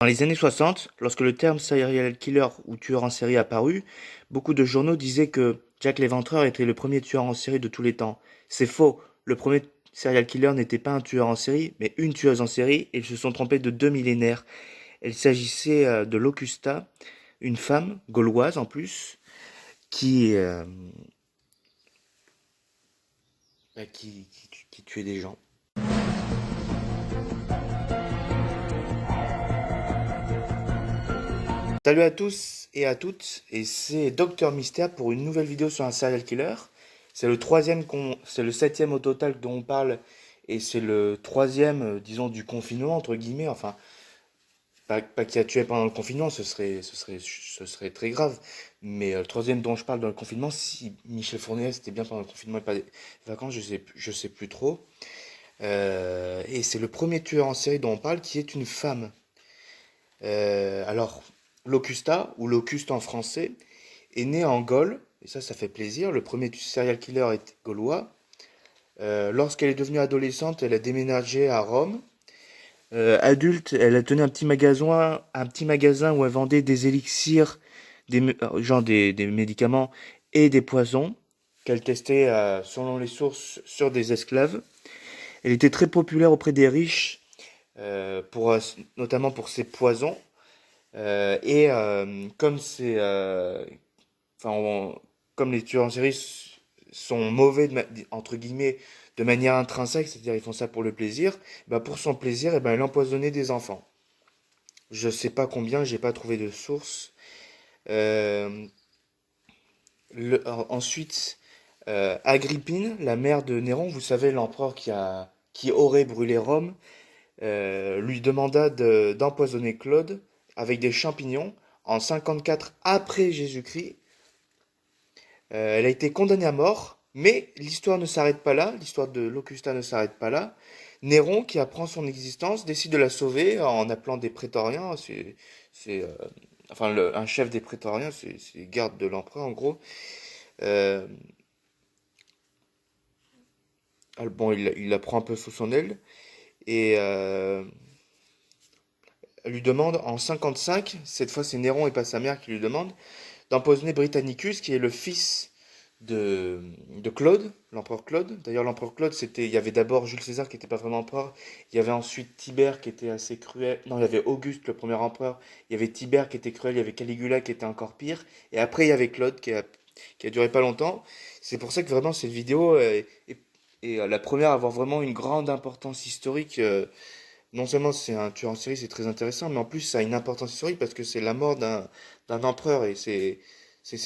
Dans les années 60, lorsque le terme serial killer ou tueur en série apparut, beaucoup de journaux disaient que Jack l'Éventreur était le premier tueur en série de tous les temps. C'est faux. Le premier serial killer n'était pas un tueur en série, mais une tueuse en série, et ils se sont trompés de 2 millénaires. Il s'agissait de Locusta, une femme, gauloise en plus, qui, euh, qui tuait des gens. Salut à tous et à toutes, et c'est Docteur Mystère pour une nouvelle vidéo sur un serial killer. C'est le septième au total dont on parle, et c'est le troisième, disons, du confinement, entre guillemets. Enfin, pas qui a tué pendant le confinement, ce serait très grave. Mais le troisième dont je parle dans le confinement, si Michel Fournier c'était bien pendant le confinement et pas des vacances, je sais plus trop. Et c'est le premier tueur en série dont on parle qui est une femme. Alors, Locusta, ou Locuste en français, est née en Gaule, et ça fait plaisir. Le premier serial killer est gaulois. Lorsqu'elle est devenue adolescente, elle a déménagé à Rome. Adulte, elle a tenu un petit magasin où elle vendait des élixirs, des médicaments et des poisons qu'elle testait, selon les sources, sur des esclaves. Elle était très populaire auprès des riches, notamment pour ses poisons. Comme enfin, comme les tueurs en série sont mauvais entre guillemets de manière intrinsèque, c'est-à-dire ils font ça pour le plaisir, bah pour son plaisir, et ben elle empoisonnait des enfants. Je sais pas combien, j'ai pas trouvé de source. Euh, Ensuite, Agrippine, la mère de Néron, vous savez l'empereur qui aurait brûlé Rome, lui demanda d'empoisonner Claude avec des champignons en 54 après Jésus-Christ. Elle a été condamnée à mort, mais l'histoire ne s'arrête pas là, l'histoire de Locusta ne s'arrête pas là. Néron, qui apprend son existence, décide de la sauver en appelant des prétoriens, c'est, enfin un chef des prétoriens, c'est les gardes de l'empereur en gros. Euh, bon, il la prend un peu sous son aile et elle lui demande en 55, cette fois c'est Néron et pas sa mère qui lui demande, d'empoisonner Britannicus, qui est le fils de Claude, l'empereur Claude. D'ailleurs, l'empereur Claude, il y avait d'abord Jules César qui n'était pas vraiment empereur. Il y avait ensuite Tibère qui était assez cruel. Non, il y avait Auguste, le premier empereur. Il y avait Tibère qui était cruel. Il y avait Caligula qui était encore pire. Et après, il y avait Claude qui a duré pas longtemps. C'est pour ça que vraiment cette vidéo est la première à avoir vraiment une grande importance historique. Non seulement c'est un tueur en série, c'est très intéressant, mais en plus ça a une importance historique parce que c'est la mort d'un empereur et c'est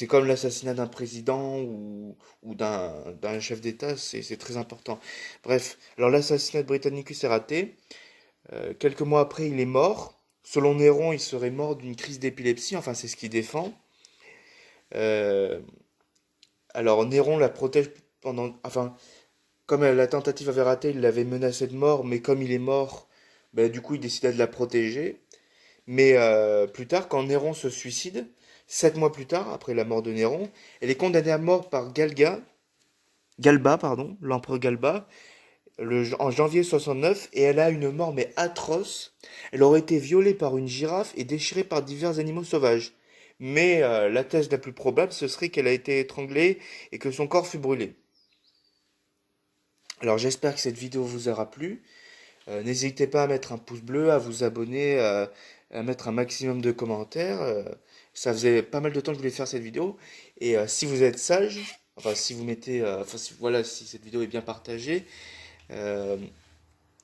comme l'assassinat d'un président ou d'un chef d'État, c'est très important. Bref, alors l'assassinat de Britannicus est raté. Quelques mois après, il est mort. Selon Néron, il serait mort d'une crise d'épilepsie, enfin c'est ce qu'il défend. Euh, alors Néron la protège enfin, comme la tentative avait raté, il l'avait menacé de mort, mais comme il est mort, ben, du coup il décida de la protéger. Mais plus tard, quand Néron se suicide, 7 mois plus tard, après la mort de Néron, elle est condamnée à mort par Galba, pardon, l'empereur Galba, en janvier 69, et elle a une mort mais atroce. Elle aurait été violée par une girafe et déchirée par divers animaux sauvages. Mais la thèse la plus probable, ce serait qu'elle a été étranglée et que son corps fut brûlé. Alors j'espère que cette vidéo vous aura plu. N'hésitez pas à mettre un pouce bleu, à vous abonner, à mettre un maximum de commentaires. Ça faisait pas mal de temps que je voulais faire cette vidéo. Et si vous êtes sage, enfin si vous mettez, voilà, si cette vidéo est bien partagée, euh,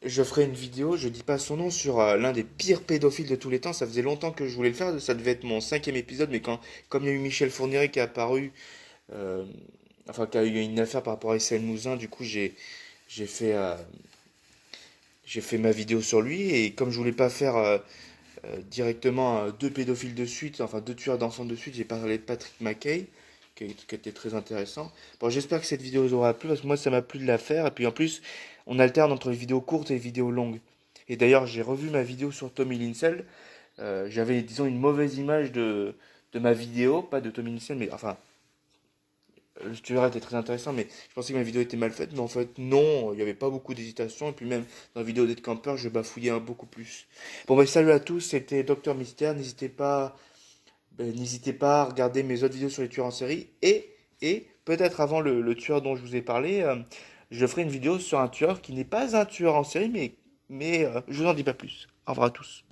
je ferai une vidéo, je dis pas son nom, sur l'un des pires pédophiles de tous les temps. Ça faisait longtemps que je voulais le faire, ça devait être mon cinquième épisode, mais comme il y a eu Michel Fournier qui est apparu, euh, enfin qu'il y a eu une affaire par rapport à Issel Mouzin, du coup j'ai fait, euh, j'ai fait ma vidéo sur lui, et comme je voulais pas faire directement deux pédophiles de suite, enfin deux tueurs d'enfants de suite, j'ai parlé de Patrick McKay, qui était très intéressant. Bon, j'espère que cette vidéo vous aura plu, parce que moi ça m'a plu de la faire, et puis en plus, on alterne entre les vidéos courtes et les vidéos longues. Et d'ailleurs, j'ai revu ma vidéo sur Tommy Linsel, j'avais, disons, une mauvaise image de ma vidéo, pas de Tommy Linsel, mais enfin, Le tueur était très intéressant, mais je pensais que ma vidéo était mal faite, mais en fait, non, il n'y avait pas beaucoup d'hésitation, et puis même dans la vidéo d'Ed Camper, je bafouillais beaucoup plus. Bon, bah, salut à tous, c'était Docteur Mystère, n'hésitez pas à regarder mes autres vidéos sur les tueurs en série, et peut-être avant le tueur dont je vous ai parlé, je ferai une vidéo sur un tueur qui n'est pas un tueur en série, mais je vous en dis pas plus. Au revoir à tous.